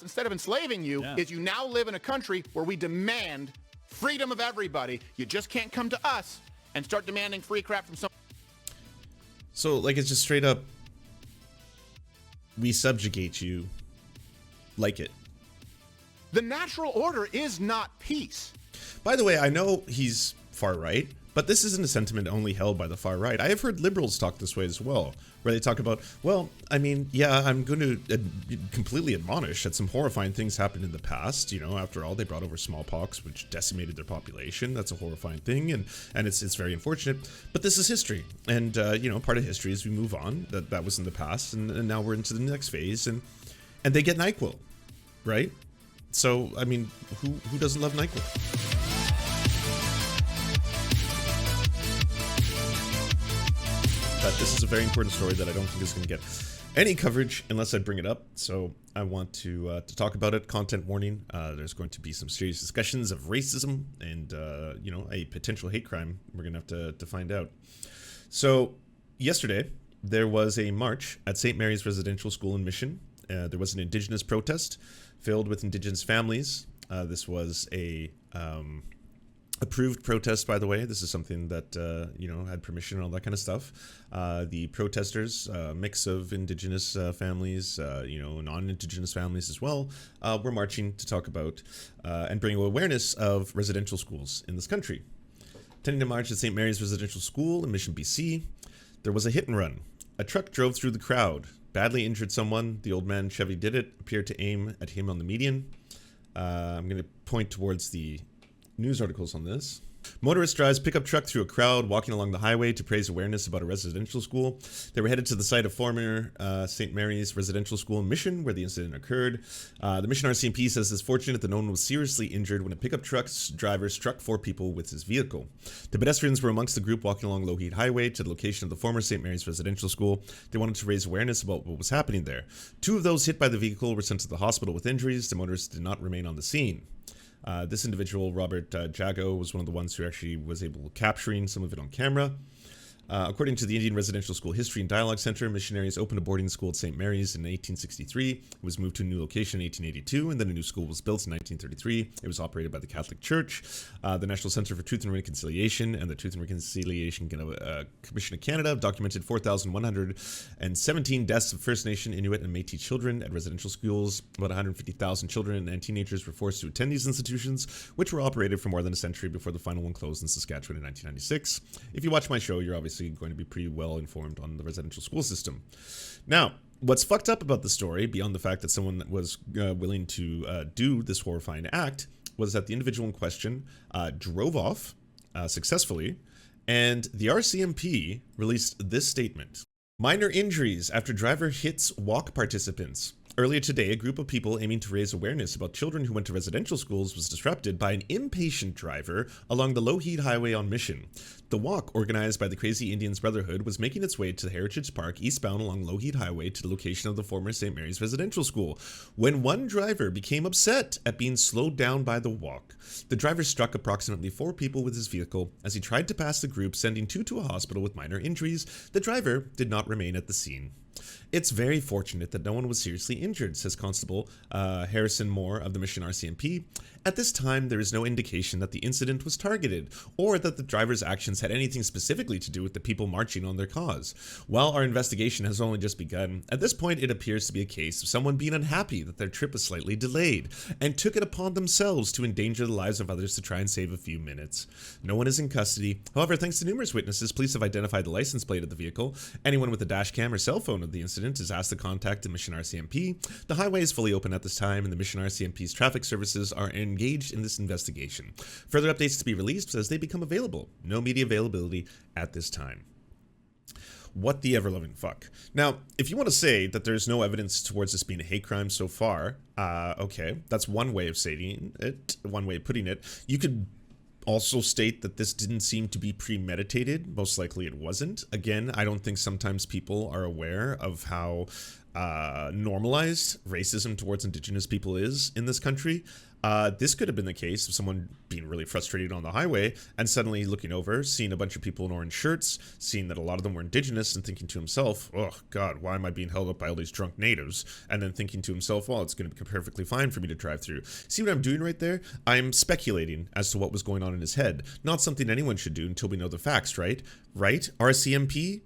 instead of enslaving you, Yeah. is you now live in a country where we demand freedom of everybody. You just can't come to us and start demanding free crap from some. So, like, it's just straight up, we subjugate you, like it. The natural order is not peace. By the way, I know he's far right, but this isn't a sentiment only held by the far right. I have heard liberals talk this way as well, where they talk about, well, I mean, yeah, I'm going to completely admonish that some horrifying things happened in the past. You know, after all, they brought over smallpox, which decimated their population. That's a horrifying thing, and it's very unfortunate. But this is history, and you know, part of history is we move on. That was in the past, and now we're into the next phase, and they get NyQuil, right? So, I mean, who doesn't love NyQuil? But this is a very important story that I don't think is going to get any coverage unless I bring it up. So I want to talk about it. Content warning: there's going to be some serious discussions of racism and you know, a potential hate crime. We're going to have to find out. So yesterday there was a march at St. Mary's Residential School in Mission. There was an Indigenous protest filled with Indigenous families. This was a approved protest, by the way. This is something that, you know, had permission and all that kind of stuff. The protesters, mix of Indigenous families, you know, non-Indigenous families as well, were marching to talk about and bring awareness of residential schools in this country. Attending a march at St. Mary's Residential School in Mission, BC, there was a hit and run. A truck drove through the crowd, badly injured someone. The old man Chevy did it, appeared to aim at him on the median. I'm going to point towards the news articles on this. Motorist drives pickup truck through a crowd walking along the highway to raise awareness about a residential school. They were headed to the site of former St. Mary's Residential School in Mission, where the incident occurred. The Mission RCMP says it's fortunate that no one was seriously injured when a pickup truck's driver struck 4 people with his vehicle. The pedestrians were amongst the group walking along Lougheed Highway to the location of the former St. Mary's Residential School. They wanted to raise awareness about what was happening there. 2 of those hit by the vehicle were sent to the hospital with injuries. The motorist did not remain on the scene. This individual, Robert Jago, was one of the ones who actually was able capturing some of it on camera. According to the Indian Residential School History and Dialogue Center, missionaries opened a boarding school at St. Mary's in 1863. It was moved to a new location in 1882, and then a new school was built in 1933. It was operated by the Catholic Church. The National Center for Truth and Reconciliation and the Truth and Reconciliation Commission of Canada documented 4,117 deaths of First Nation, Inuit, and Métis children at residential schools. About 150,000 children and teenagers were forced to attend these institutions, which were operated for more than a century before the final one closed in Saskatchewan in 1996. If you watch my show, you're obviously going to be pretty well informed on the residential school system. Now, what's fucked up about the story, beyond the fact that someone was willing to do this horrifying act, was that the individual in question drove off successfully, and the RCMP released this statement. Minor injuries after driver hits walk participants. Earlier today, a group of people aiming to raise awareness about children who went to residential schools was disrupted by an impatient driver along the Lougheed Highway on Mission. The walk, organized by the Crazy Indians Brotherhood, was making its way to the Heritage Park eastbound along Lougheed Highway to the location of the former St. Mary's Residential School, when one driver became upset at being slowed down by the walk. The driver struck approximately 4 people with his vehicle as he tried to pass the group, sending 2 to a hospital with minor injuries. The driver did not remain at the scene. It's very fortunate that no one was seriously injured, says Constable Harrison Moore of the Mission RCMP. At this time, there is no indication that the incident was targeted or that the driver's actions had anything specifically to do with the people marching on their cause. While our investigation has only just begun, at this point it appears to be a case of someone being unhappy that their trip was slightly delayed and took it upon themselves to endanger the lives of others to try and save a few minutes. No one is in custody. However, thanks to numerous witnesses, police have identified the license plate of the vehicle. Anyone with a dash cam or cell phone of the incident is asked to contact the Mission RCMP. The highway is fully open at this time, and the Mission RCMP's traffic services are engaged in this investigation. Further updates to be released as they become available. No media availability at this time. What the ever-loving fuck. Now, if you want to say that there's no evidence towards this being a hate crime so far, okay, that's one way of saying it, one way of putting it. You could also state that this didn't seem to be premeditated. Most likely it wasn't. Again, I don't think sometimes people are aware of how normalized racism towards Indigenous people is in this country. This could have been the case of someone being really frustrated on the highway and suddenly looking over, seeing a bunch of people in orange shirts, seeing that a lot of them were Indigenous, and thinking to himself, oh God, why am I being held up by all these drunk natives? And then thinking to himself, well, it's going to be perfectly fine for me to drive through. See what I'm doing right there? I'm speculating as to what was going on in his head. Not something anyone should do until we know the facts, right? Right? RCMP?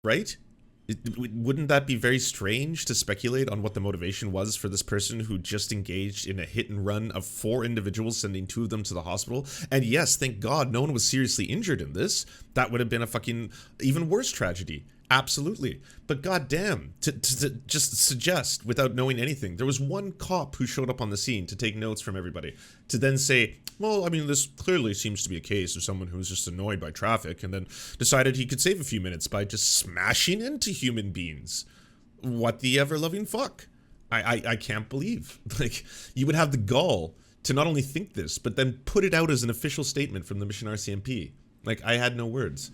Right? Wouldn't that be very strange to speculate on what the motivation was for this person who just engaged in a hit and run of 4 individuals, sending 2 of them to the hospital? And yes, thank God no one was seriously injured in this. That would have been a fucking even worse tragedy. Absolutely. But goddamn, to just suggest without knowing anything. There was one cop who showed up on the scene to take notes from everybody, to then say, well, I mean, this clearly seems to be a case of someone who's just annoyed by traffic, and then decided he could save a few minutes by just smashing into human beings. What the ever-loving fuck? I can't believe. Like, you would have the gall to not only think this, but then put it out as an official statement from the Mission RCMP. Like, I had no words.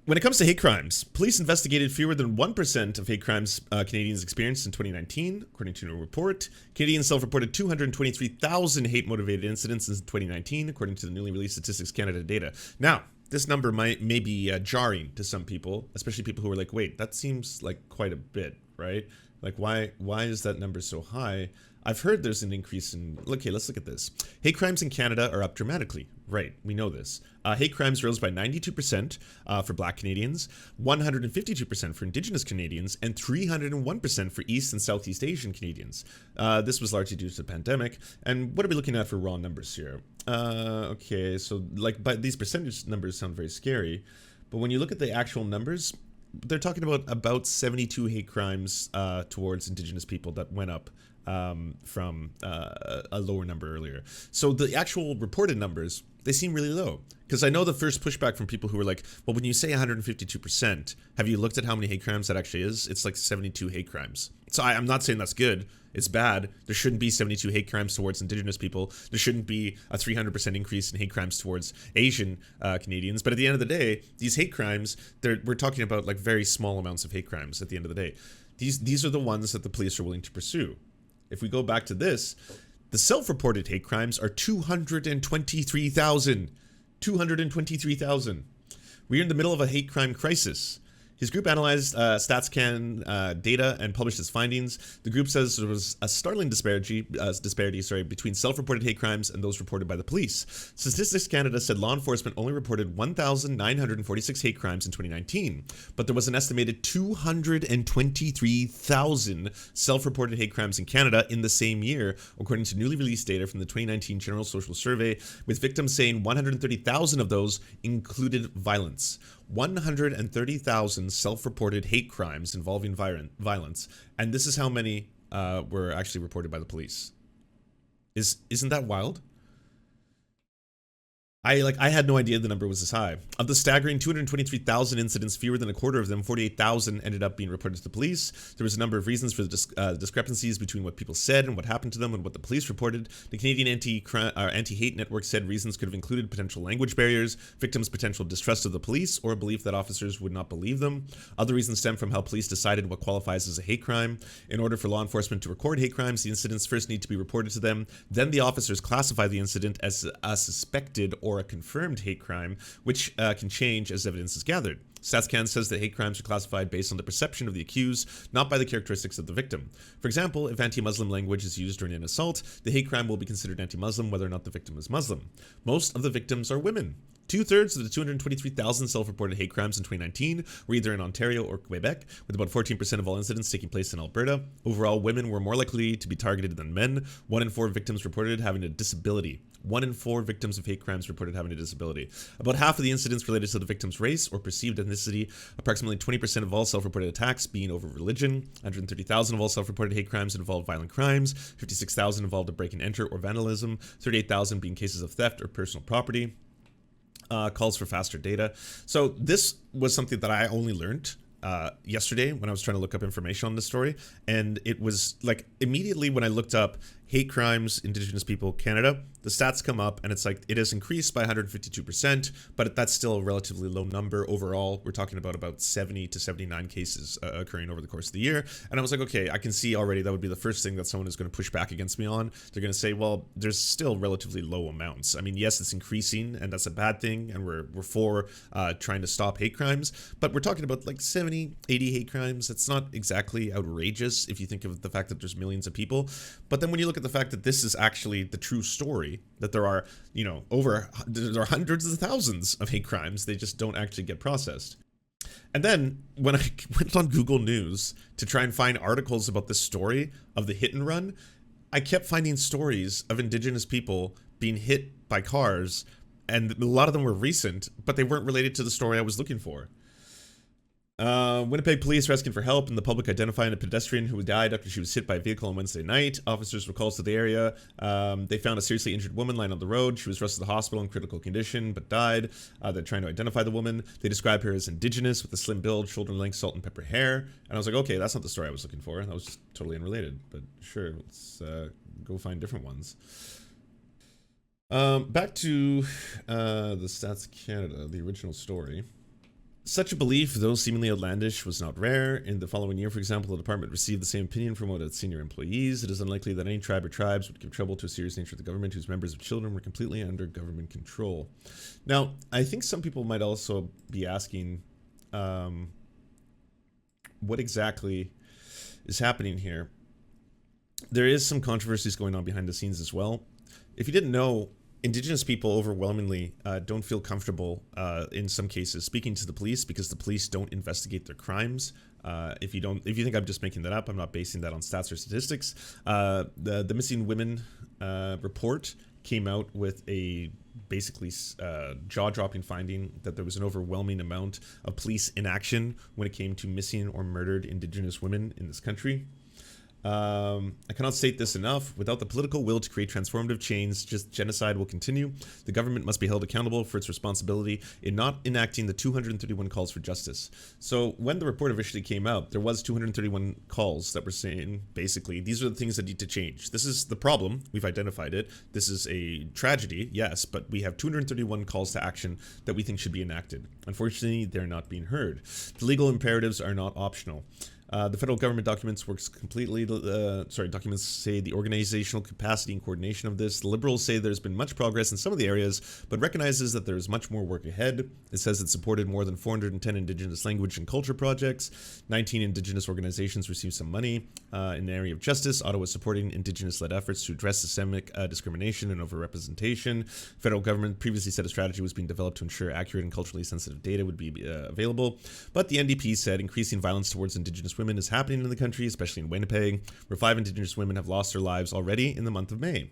When it comes to hate crimes, police investigated fewer than 1% of hate crimes Canadians experienced in 2019, according to a report. Canadians self-reported 223,000 hate-motivated incidents in 2019, according to the newly released Statistics Canada data. Now, this number may be jarring to some people, especially people who are like, wait, that seems like quite a bit, right? Like, why is that number so high? I've heard there's an increase in... Okay, let's look at this. Hate crimes in Canada are up dramatically. Right, we know this. Hate crimes rose by 92% for Black Canadians, 152% for Indigenous Canadians, and 301% for East and Southeast Asian Canadians. This was largely due to the pandemic. And what are we looking at for raw numbers here? Okay, so but these percentage numbers sound very scary. But when you look at the actual numbers, they're talking about 72 hate crimes towards Indigenous people that went up from a lower number earlier. So the actual reported numbers, they seem really low. Because I know the first pushback from people who were like, well, when you say 152%, have you looked at how many hate crimes that actually is? It's like 72 hate crimes. So I'm not saying that's good. It's bad. There shouldn't be 72 hate crimes towards Indigenous people. There shouldn't be a 300% increase in hate crimes towards Asian Canadians. But at the end of the day, these hate crimes, we're talking about like very small amounts of hate crimes at the end of the day. These are the ones that the police are willing to pursue. If we go back to this, the self-reported hate crimes are 223,000. 223,000. We're in the middle of a hate crime crisis. His group analyzed StatsCan data and published its findings. The group says there was a startling disparity between self-reported hate crimes and those reported by the police. Statistics Canada said law enforcement only reported 1,946 hate crimes in 2019, but there was an estimated 223,000 self-reported hate crimes in Canada in the same year, according to newly released data from the 2019 General Social Survey, with victims saying 130,000 of those included violence. 130,000 self-reported hate crimes involving violence, and this is how many were actually reported by the police. Isn't that wild? I had no idea the number was this high. Of the staggering 223,000 incidents, fewer than a quarter of them, 48,000, ended up being reported to the police. There was a number of reasons for the discrepancies between what people said and what happened to them and what the police reported. The Canadian Anti-Hate Network said reasons could have included potential language barriers, victims' potential distrust of the police, or a belief that officers would not believe them. Other reasons stem from how police decided what qualifies as a hate crime. In order for law enforcement to record hate crimes, the incidents first need to be reported to them. Then the officers classify the incident as a suspected or a confirmed hate crime, which can change as evidence is gathered. StatsCan says that hate crimes are classified based on the perception of the accused, not by the characteristics of the victim. For example, if anti-Muslim language is used during an assault, the hate crime will be considered anti-Muslim whether or not the victim is Muslim. Most of the victims are women. 2/3 of the 223,000 self-reported hate crimes in 2019 were either in Ontario or Quebec, with about 14% of all incidents taking place in Alberta. Overall, women were more likely to be targeted than men. 1 in 4 victims reported having a disability. 1 in 4 victims of hate crimes reported having a disability. About half of the incidents related to the victim's race or perceived ethnicity, approximately 20% of all self-reported attacks being over religion. 130,000 of all self-reported hate crimes involved violent crimes. 56,000 involved a break and enter or vandalism. 38,000 being cases of theft or personal property. Calls for faster data. So this was something that I only learned yesterday when I was trying to look up information on this story. And it was like immediately when I looked up hate crimes, Indigenous people, Canada, the stats come up and it's like it has increased by 152%, but that's still a relatively low number overall. We're talking about 70 to 79 cases occurring over the course of the year. And I was like, okay, I can see already that would be the first thing that someone is going to push back against me on. They're going to say, well, there's still relatively low amounts. I mean, yes, it's increasing and that's a bad thing. And we're for trying to stop hate crimes, but we're talking about like 70, 80 hate crimes. That's not exactly outrageous if you think of the fact that there's millions of people. But then when you look at the fact that this is actually the true story, that there are, there are hundreds of thousands of hate crimes, they just don't actually get processed. And then when I went on Google News to try and find articles about this story of the hit and run, I kept finding stories of Indigenous people being hit by cars, and a lot of them were recent, but they weren't related to the story I was looking for. Winnipeg police are asking for help in the public identifying a pedestrian who died after she was hit by a vehicle on Wednesday night. Officers were called to the area. They found a seriously injured woman lying on the road. She was rushed to the hospital in critical condition, but died. They're trying to identify the woman. They describe her as Indigenous with a slim build, shoulder-length, salt and pepper hair. And I was like, okay, that's not the story I was looking for. That was just totally unrelated. But sure, let's go find different ones. Back to the Stats Canada, the original story. Such a belief, though seemingly outlandish, was not rare. In the following year, for example, the department received the same opinion from one of its senior employees. It is unlikely that any tribe or tribes would give trouble to a serious nature of the government whose members of children were completely under government control. Now, I think some people might also be asking what exactly is happening here. There is some controversies going on behind the scenes as well. If you didn't know, Indigenous people overwhelmingly don't feel comfortable in some cases speaking to the police because the police don't investigate their crimes. If you think I'm just making that up, I'm not basing that on stats or statistics. The Missing Women report came out with a basically jaw-dropping finding that there was an overwhelming amount of police inaction when it came to missing or murdered Indigenous women in this country. I cannot state this enough. Without the political will to create transformative change, just genocide will continue. The government must be held accountable for its responsibility in not enacting the 231 calls for justice. So when the report officially came out, there was 231 calls that were saying, basically, these are the things that need to change. This is the problem. We've identified it. This is a tragedy, yes, but we have 231 calls to action that we think should be enacted. Unfortunately, they're not being heard. The legal imperatives are not optional. The federal government documents documents say the organizational capacity and coordination of this. The Liberals say there's been much progress in some of the areas, but recognizes that there is much more work ahead. It says it supported more than 410 Indigenous language and culture projects. 19 Indigenous organizations received some money. In the area of justice, Ottawa is supporting Indigenous-led efforts to address systemic discrimination and overrepresentation. Federal government previously said a strategy was being developed to ensure accurate and culturally sensitive data would be available. But the NDP said increasing violence towards Indigenous women is happening in the country, especially in Winnipeg, where 5 Indigenous women have lost their lives already in the month of May.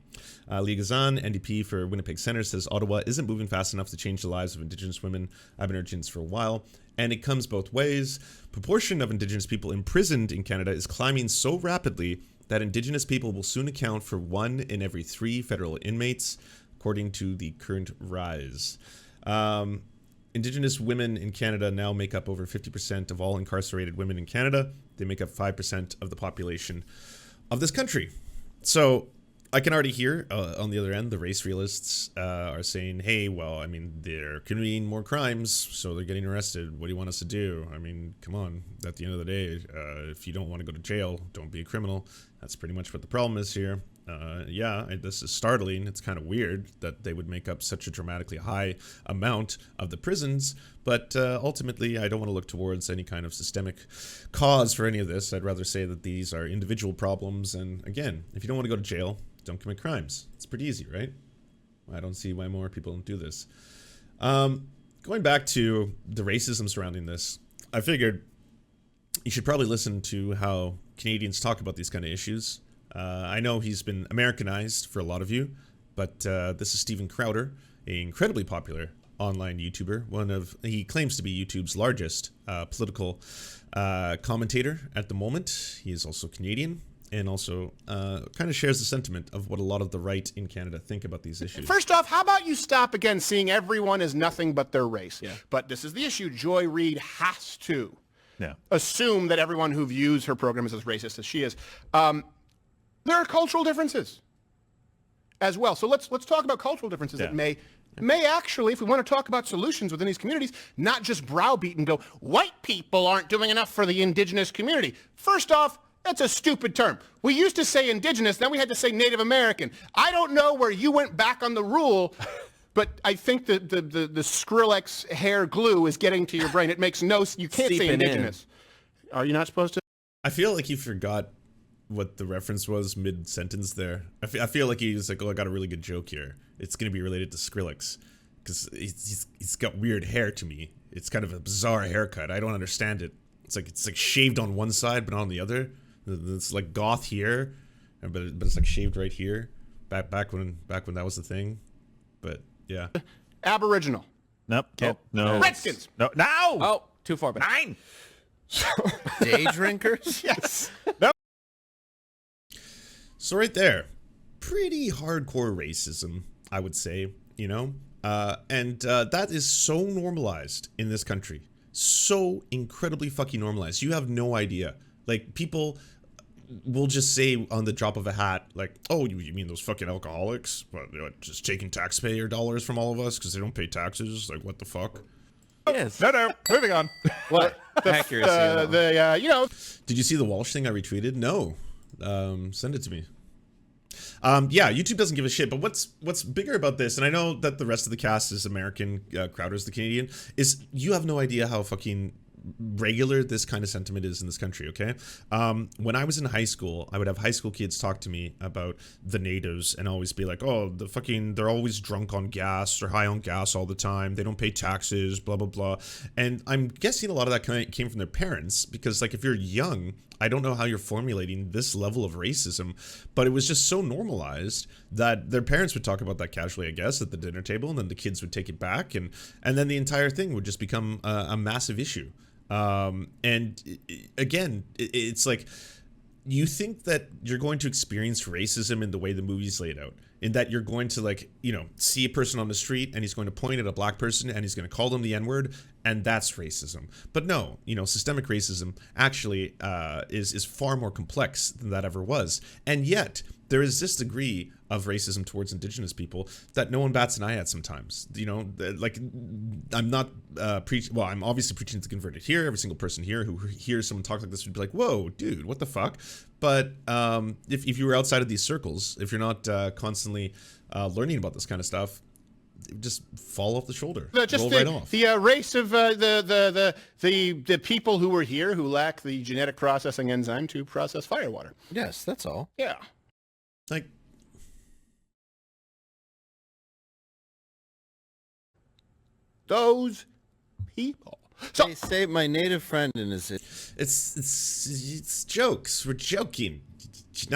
Lee Gazan, NDP for Winnipeg Centre, says Ottawa isn't moving fast enough to change the lives of Indigenous women. I've been urging this for a while, and it comes both ways. Proportion of Indigenous people imprisoned in Canada is climbing so rapidly that Indigenous people will soon account for 1 in every 3 federal inmates, according to the current rise. Indigenous women in Canada now make up over 50% of all incarcerated women in Canada. They make up 5% of the population of this country. So I can already hear on the other end, the race realists are saying, hey, well, I mean, they're committing more crimes, so they're getting arrested. What do you want us to do? I mean, come on. At the end of the day, if you don't want to go to jail, don't be a criminal. That's pretty much what the problem is here. This is startling. It's kind of weird that they would make up such a dramatically high amount of the prisons, but ultimately I don't want to look towards any kind of systemic cause for any of this. I'd rather say that these are individual problems, and again, if you don't want to go to jail, don't commit crimes. It's pretty easy, right? I don't see why more people don't do this. Going back to the racism surrounding this, I figured you should probably listen to how Canadians talk about these kind of issues. I know he's been Americanized for a lot of you, but this is Steven Crowder, an incredibly popular online YouTuber. He claims to be YouTube's largest political commentator at the moment. He is also Canadian and also kind of shares the sentiment of what a lot of the right in Canada think about these issues. First off, how about you stop again seeing everyone as nothing but their race? Yeah. But this is the issue. Joy Reid has to assume that everyone who views her program is as racist as she is. There are cultural differences. as well. So let's talk about cultural differences that may actually, if we want to talk about solutions within these communities, not just browbeat and go, white people aren't doing enough for the indigenous community. First off, that's a stupid term. We used to say indigenous, then we had to say Native American. I don't know where you went back on the rule, but I think the Skrillex hair glue is getting to your brain. It makes no, you can't say indigenous. Are you not supposed to? I feel like he forgot what the reference was mid-sentence there. I feel like he was like, oh, I got a really good joke here. It's going to be related to Skrillex because he's got weird hair to me. It's kind of a bizarre haircut. I don't understand it. It's like shaved on one side but not on the other. It's like goth here, but it's like shaved right here. Back when that was the thing. But yeah. Aboriginal. Nope. No. Redskins. No. Oh, too far back. 9. Day drinkers? Yes. No. So right there, pretty hardcore racism, I would say, you know? And that is so normalized in this country. So incredibly fucking normalized. You have no idea. Like, people will just say on the drop of a hat, like, oh, you mean those fucking alcoholics? What, just taking taxpayer dollars from all of us because they don't pay taxes? Like, what the fuck? Yes. No. Moving on. What? Accuracy. You know. Did you see the Walsh thing I retweeted? No. Send it to me. Yeah, YouTube doesn't give a shit, but what's bigger about this, and I know that the rest of the cast is American, Crowder's the Canadian, is you have no idea how fucking regular this kind of sentiment is in this country, okay? When I was in high school, I would have high school kids talk to me about the natives and always be like, oh, they're always drunk on gas, they're high on gas all the time, they don't pay taxes, blah, blah, blah. And I'm guessing a lot of that came from their parents, because like if you're young, I don't know how you're formulating this level of racism, but it was just so normalized that their parents would talk about that casually, I guess, at the dinner table, and then the kids would take it back, and then the entire thing would just become a massive issue. Again, it's like, you think that you're going to experience racism in the way the movie's laid out, in that you're going to, like, you know, see a person on the street and he's going to point at a black person and he's going to call them the N-word, and that's racism. But no, you know, systemic racism actually is far more complex than that ever was. And yet there is this degree of racism towards Indigenous people that no one bats an eye at sometimes. You know, like, I'm not I'm obviously preaching to the converted here. Every single person here who hears someone talk like this would be like, whoa, dude, what the fuck? But if you were outside of these circles, if you're not constantly learning about this kind of stuff, just fall off the shoulder. Roll right off. The race of the people who were here who lack the genetic processing enzyme to process firewater. Yes, that's all. Yeah. Like, those people. So They say my native friend and it's jokes. We're joking. Did you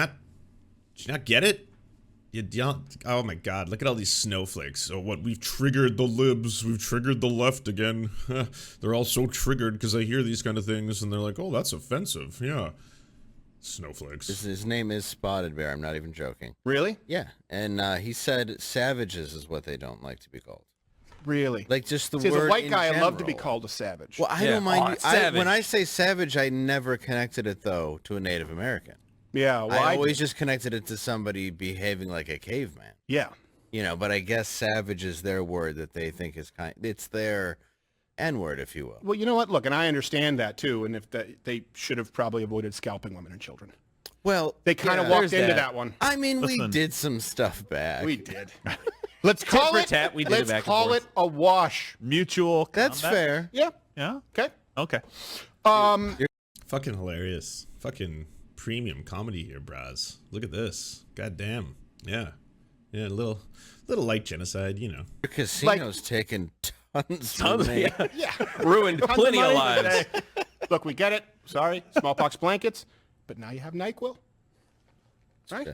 not get it? Oh my god, look at all these snowflakes. Oh, what, we've triggered the libs, we've triggered the left again. They're all so triggered because they hear these kind of things and they're like, oh, that's offensive. Yeah. Snowflakes. His name is Spotted Bear. I'm not even joking. really? Yeah, and he said savages is what they don't like to be called. Really? Like just the See, as word a white in guy, I love to be general. called a savage. Well, I Yeah. don't mind. Oh, When savage. I say savage, I never connected it though to a Native American. Yeah. Well, I always just connected it to somebody behaving like a caveman. Yeah. You know, but I guess savage is their word that they think is it's their N-word, if you will. Well, you know what? Look, and I understand that too. And if they should have probably avoided scalping women and children. Well, They kind of yeah, walked there's into that. that one. I mean, we Listen. did some stuff back. We did. Let's call for it. tat, we did it let's back and call forth. it a wash. Mutual. That's combat. fair. Yeah. Yeah. Okay. Okay. Fucking hilarious. Fucking premium comedy here, Braz. Look at this. God damn. Yeah. Yeah, a little light genocide, you know. Your casino's taking tons from me. Yeah. Yeah. Ruined Tons of plenty of money lives. today. Look, we get it. Sorry, smallpox blankets, but now you have NyQuil. Right?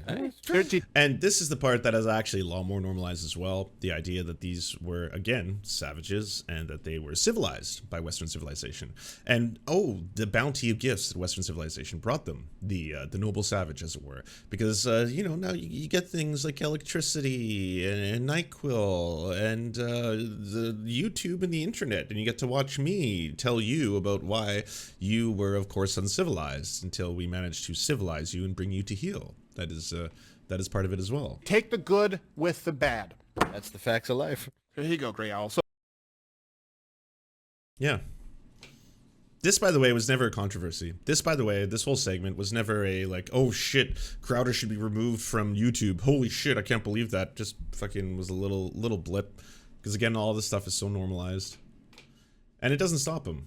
And this is the part that is actually a lot more normalized as well. The idea that these were, again, savages and that they were civilized by Western civilization. And, oh, the bounty of gifts that Western civilization brought them. The noble savage, as it were. Because, you know, now you get things like electricity and NyQuil and the YouTube and the internet. And you get to watch me tell you about why you were, of course, uncivilized until we managed to civilize you and bring you to heel. That is part of it as well. Take the good with the bad. That's the facts of life. There you go, Grey Owl. So Yeah. This, by the way, was never a controversy. This, by the way, this whole segment was never a, like, oh shit, Crowder should be removed from YouTube. Holy shit, I can't believe that. Just fucking was a little blip. Because, again, all this stuff is so normalized. And it doesn't stop him.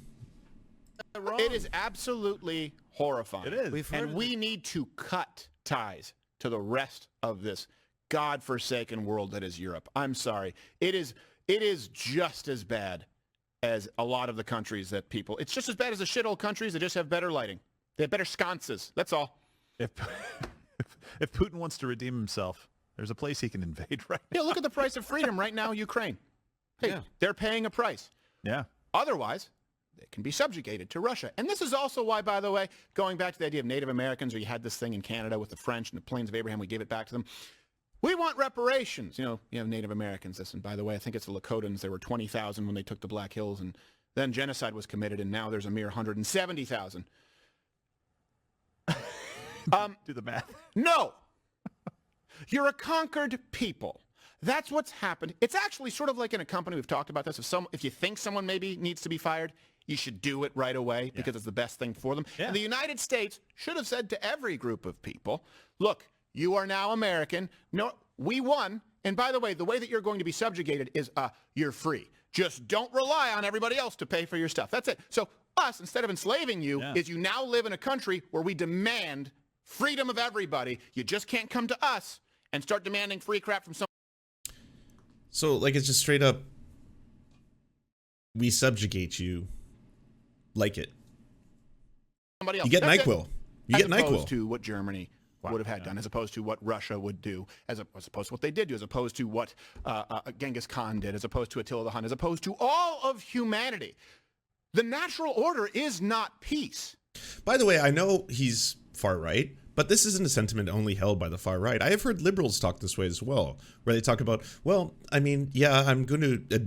it is absolutely horrifying. It is. And we need to cut ties to the rest of this godforsaken world that is Europe. I'm sorry. It is just as bad as a lot of the countries that people... It's just as bad as the shithole countries that just have better lighting. They have better sconces. That's all. If Putin wants to redeem himself, there's a place he can invade right now. Yeah, look at the price of freedom right now, Ukraine. Hey, Yeah. they're paying a price. Yeah. Otherwise, they can be subjugated to Russia. And this is also why, by the way, going back to the idea of Native Americans, or you had this thing in Canada with the French and the Plains of Abraham, we gave it back to them. We want reparations. You have Native Americans. This, and by the way, I think it's the Lakotans. There were 20,000 when they took the Black Hills, and then genocide was committed, and now there's a mere 170,000. Do the math. No. You're a conquered people. That's what's happened. It's actually sort of like in a company, we've talked about this. If you think someone maybe needs to be fired, you should do it right away because it's the best thing for them. Yeah. And the United States should have said to every group of people, look, you are now American. No, we won. And by the way that you're going to be subjugated is you're free. Just don't rely on everybody else to pay for your stuff. That's it. So us, instead of enslaving you, is you now live in a country where we demand freedom of everybody. You just can't come to us and start demanding free crap from someone. So, like, it's just straight up, we subjugate you, like it. Somebody else. You get That's it. NyQuil. You get As opposed NyQuil. to what Germany would have had done, as opposed to what Russia would do, as opposed to what they did do, as opposed to what Genghis Khan did, as opposed to Attila the Hun, as opposed to all of humanity. The natural order is not peace. By the way, I know he's far right, but this isn't a sentiment only held by the far right. I have heard liberals talk this way as well, where they talk about, well, I mean, yeah, I'm going to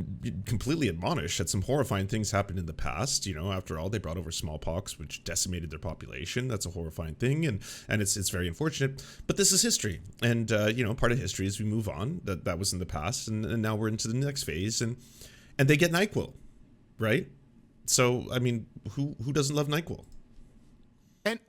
completely admonish that some horrifying things happened in the past. You know, after all, they brought over smallpox, which decimated their population. That's a horrifying thing, and it's very unfortunate. But this is history, and you know, part of history is we move on. That was in the past, and now we're into the next phase, and they get NyQuil, right? So, I mean, who doesn't love NyQuil? And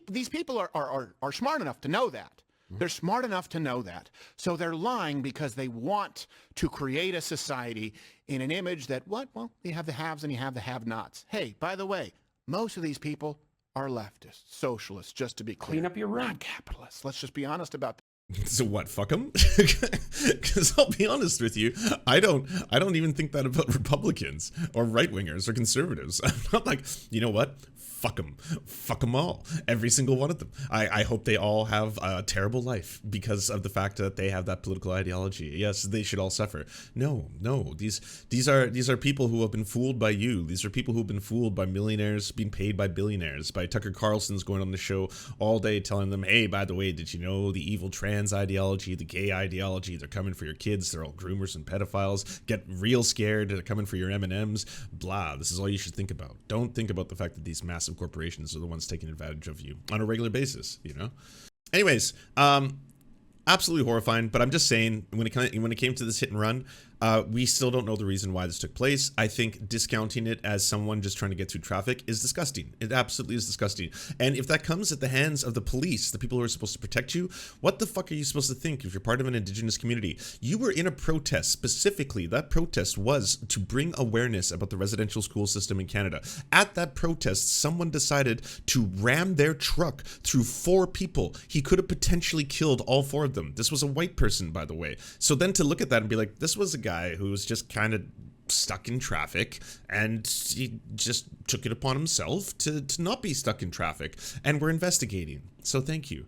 these people are smart enough to know that. They're smart enough to know that. So they're lying because they want to create a society in an image that, what? Well, you have the haves and you have the have-nots. Hey, by the way, most of these people are leftists, socialists, just to be clear. Clean up your room. Not capitalists. Let's just be honest about that. So what, fuck them? Because I'll be honest with you, I don't even think that about Republicans or right-wingers or conservatives. I'm not like, you know what? Fuck them all. Every single one of them. I hope they all have a terrible life because of the fact that they have that political ideology. Yes, they should all suffer. No. These are people who have been fooled by you. These are people who have been fooled by millionaires being paid by billionaires, by Tucker Carlson's going on the show all day telling them, hey, by the way, did you know the evil trans ideology, the gay ideology, they're coming for your kids, they're all groomers and pedophiles, get real scared, they're coming for your M&Ms, blah. This is all you should think about. Don't think about the fact that these massive corporations are the ones taking advantage of you on a regular basis, you know? Anyways, absolutely horrifying, but I'm just saying, when it came to this hit and run, we still don't know the reason why this took place. I think discounting it as someone just trying to get through traffic is disgusting. It absolutely is disgusting. And if that comes at the hands of the police, the people who are supposed to protect you, what the fuck are you supposed to think if you're part of an Indigenous community? You were in a protest, specifically. That protest was to bring awareness about the residential school system in Canada. At that protest, someone decided to ram their truck through 4 people. He could have potentially killed all 4 of them. This was a white person, by the way. So then to look at that and be like, this was a guy who was just kind of stuck in traffic, and he just took it upon himself to not be stuck in traffic, and we're investigating. So thank you.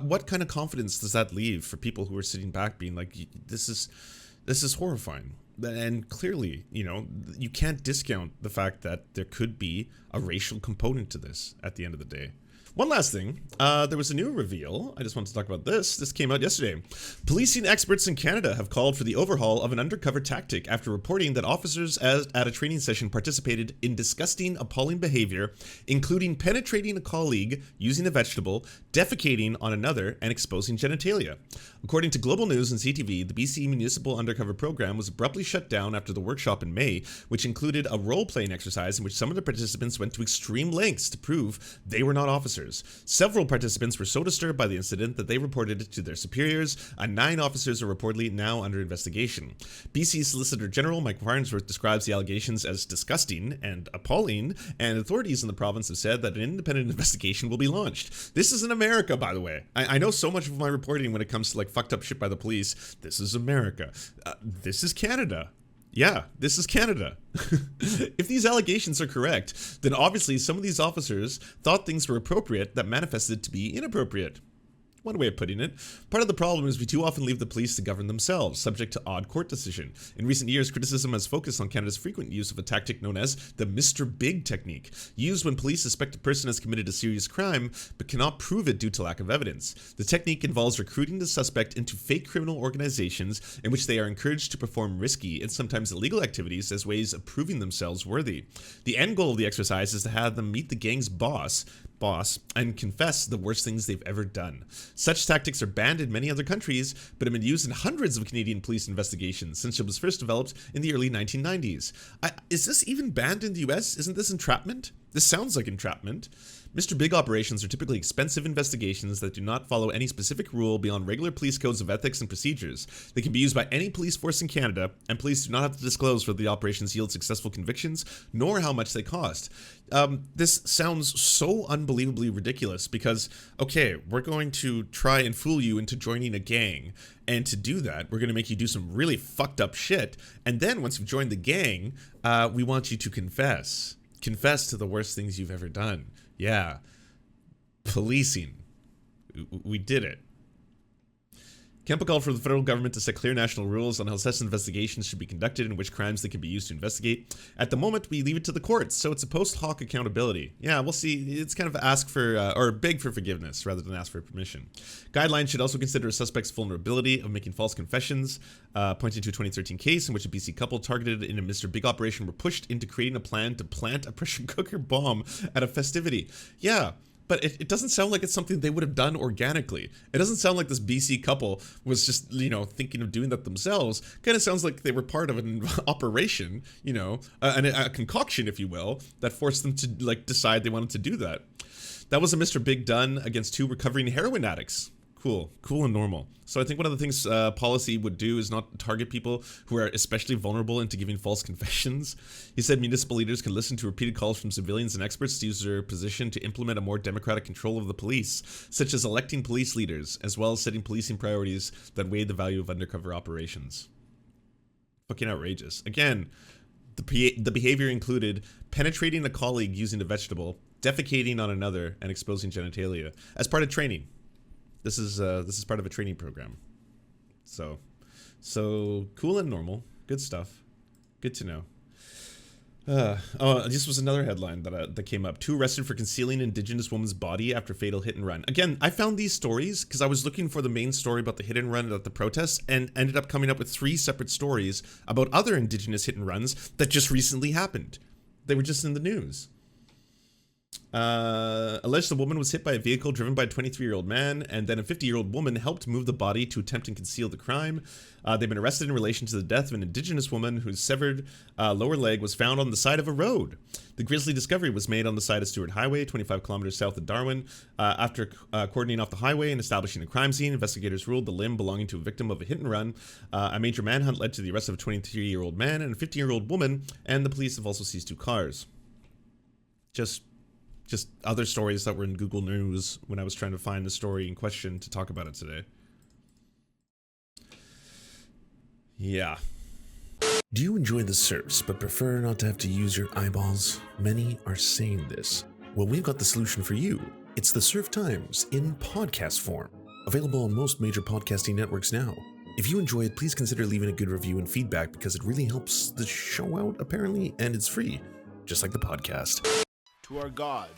What kind of confidence does that leave for people who are sitting back being like, this is horrifying? And clearly, you know, you can't discount the fact that there could be a racial component to this at the end of the day. One last thing, there was a new reveal. I just wanted to talk about this. This came out yesterday. Policing experts in Canada have called for the overhaul of an undercover tactic after reporting that officers at a training session participated in disgusting, appalling behavior, including penetrating a colleague, using a vegetable, defecating on another, and exposing genitalia. According to Global News and CTV, the BC Municipal Undercover Program was abruptly shut down after the workshop in May, which included a role-playing exercise in which some of the participants went to extreme lengths to prove they were not officers. Several participants were so disturbed by the incident that they reported it to their superiors, and 9 officers are reportedly now under investigation. BC Solicitor General Mike Farnsworth describes the allegations as disgusting and appalling, and authorities in the province have said that an independent investigation will be launched. This is in America, by the way. I know so much of my reporting when it comes to like fucked up shit by the police. This is America. This is Canada. Yeah, this is Canada. If these allegations are correct, then obviously some of these officers thought things were appropriate that manifested to be inappropriate. One way of putting it. Part of the problem is we too often leave the police to govern themselves, subject to odd court decision. In recent years, criticism has focused on Canada's frequent use of a tactic known as the Mr. Big technique, used when police suspect a person has committed a serious crime but cannot prove it due to lack of evidence. The technique involves recruiting the suspect into fake criminal organizations in which they are encouraged to perform risky and sometimes illegal activities as ways of proving themselves worthy. The end goal of the exercise is to have them meet the gang's boss and confess the worst things they've ever done. Such tactics are banned in many other countries, but have been used in hundreds of Canadian police investigations since it was first developed in the early 1990s. Is this even banned in the US? Isn't this entrapment? This sounds like entrapment. Mr. Big operations are typically expensive investigations that do not follow any specific rule beyond regular police codes of ethics and procedures. They can be used by any police force in Canada, and police do not have to disclose whether the operations yield successful convictions, nor how much they cost. This sounds so unbelievably ridiculous because, okay, we're going to try and fool you into joining a gang, and to do that, we're going to make you do some really fucked up shit, and then once you've joined the gang, we want you to confess. Confess to the worst things you've ever done. Yeah. Policing. We did it. Kempa called for the federal government to set clear national rules on how such investigations should be conducted and which crimes they can be used to investigate. At the moment, we leave it to the courts, so it's a post hoc accountability. Yeah, we'll see. It's kind of ask for, or beg for forgiveness rather than ask for permission. Guidelines should also consider a suspect's vulnerability of making false confessions, pointing to a 2013 case in which a BC couple targeted in a Mr. Big operation were pushed into creating a plan to plant a pressure cooker bomb at a festivity. Yeah. But it doesn't sound like it's something they would have done organically. It doesn't sound like this BC couple was just, thinking of doing that themselves. Kind of sounds like they were part of an operation, a concoction, if you will, that forced them to, decide they wanted to do that. That was a Mr. Big done against 2 recovering heroin addicts. Cool and normal. So I think one of the things policy would do is not target people who are especially vulnerable into giving false confessions. He said municipal leaders can listen to repeated calls from civilians and experts to use their position to implement a more democratic control of the police, such as electing police leaders, as well as setting policing priorities that weigh the value of undercover operations. Fucking outrageous. Again, the behavior included penetrating a colleague using a vegetable, defecating on another, and exposing genitalia as part of training. This is part of a training program. So cool and normal. Good stuff. Good to know. This was another headline that came up. 2 arrested for concealing Indigenous woman's body after fatal hit and run. Again, I found these stories because I was looking for the main story about the hit and run at the protests and ended up coming up with 3 separate stories about other Indigenous hit and runs that just recently happened. They were just in the news. Alleged the woman was hit by a vehicle driven by a 23-year-old man, and then a 50-year-old woman helped move the body to attempt and conceal the crime. They've been arrested in relation to the death of an Indigenous woman whose severed lower leg was found on the side of a road. The grisly discovery was made on the side of Stewart Highway, 25 kilometers south of Darwin. After cordoning off the highway and establishing a crime scene, investigators ruled the limb belonging to a victim of a hit and run. A major manhunt led to the arrest of a 23-year-old man and a 15-year-old woman, and the police have also seized 2 cars. Just other stories that were in Google News when I was trying to find the story in question to talk about it today. Yeah. Do you enjoy the Serfs but prefer not to have to use your eyeballs? Many are saying this. Well, we've got the solution for you. It's the Serf Times in podcast form. Available on most major podcasting networks now. If you enjoy it, please consider leaving a good review and feedback because it really helps the show out, apparently, and it's free, just like the podcast. To our gods,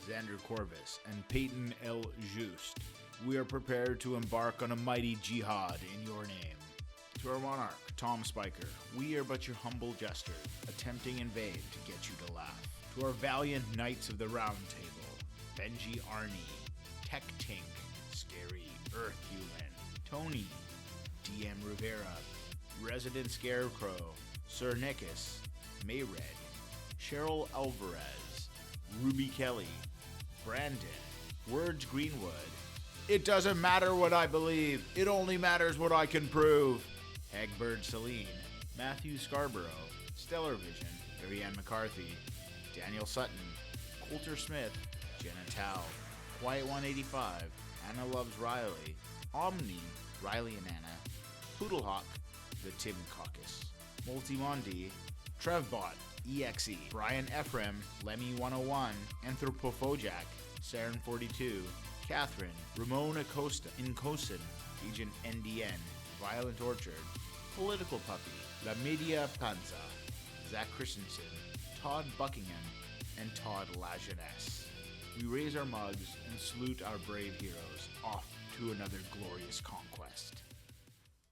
Xander Corvus, and Peyton L. Just, we are prepared to embark on a mighty jihad in your name. To our monarch, Tom Spiker, we are but your humble jester, attempting in vain to get you to laugh. To our valiant knights of the Round Table, Benji Arnie, Tech Tink, Scary Earth Human, Tony, DM Rivera, Resident Scarecrow, Sir Nickus, Mayred, Cheryl Alvarez, Ruby Kelly, Brandon, Words Greenwood. It doesn't matter what I believe, it only matters what I can prove. Egbert Celine, Matthew Scarborough, Stellar Vision, Ariane McCarthy, Daniel Sutton, Coulter Smith, Jenna Tao, Quiet 185, Anna Loves Riley, Omni, Riley and Anna, Poodlehawk, The Tim Caucus, Multimondi, Trevbot, EXE, Brian Ephraim, Lemmy 101, Anthropophojack, Saren 42, Catherine, Ramon Acosta, Incosin, Agent NDN, Violent Orchard, Political Puppy, La Media Panza, Zach Christensen, Todd Buckingham, and Todd Lajeunesse. We raise our mugs and salute our brave heroes off to another glorious conquest.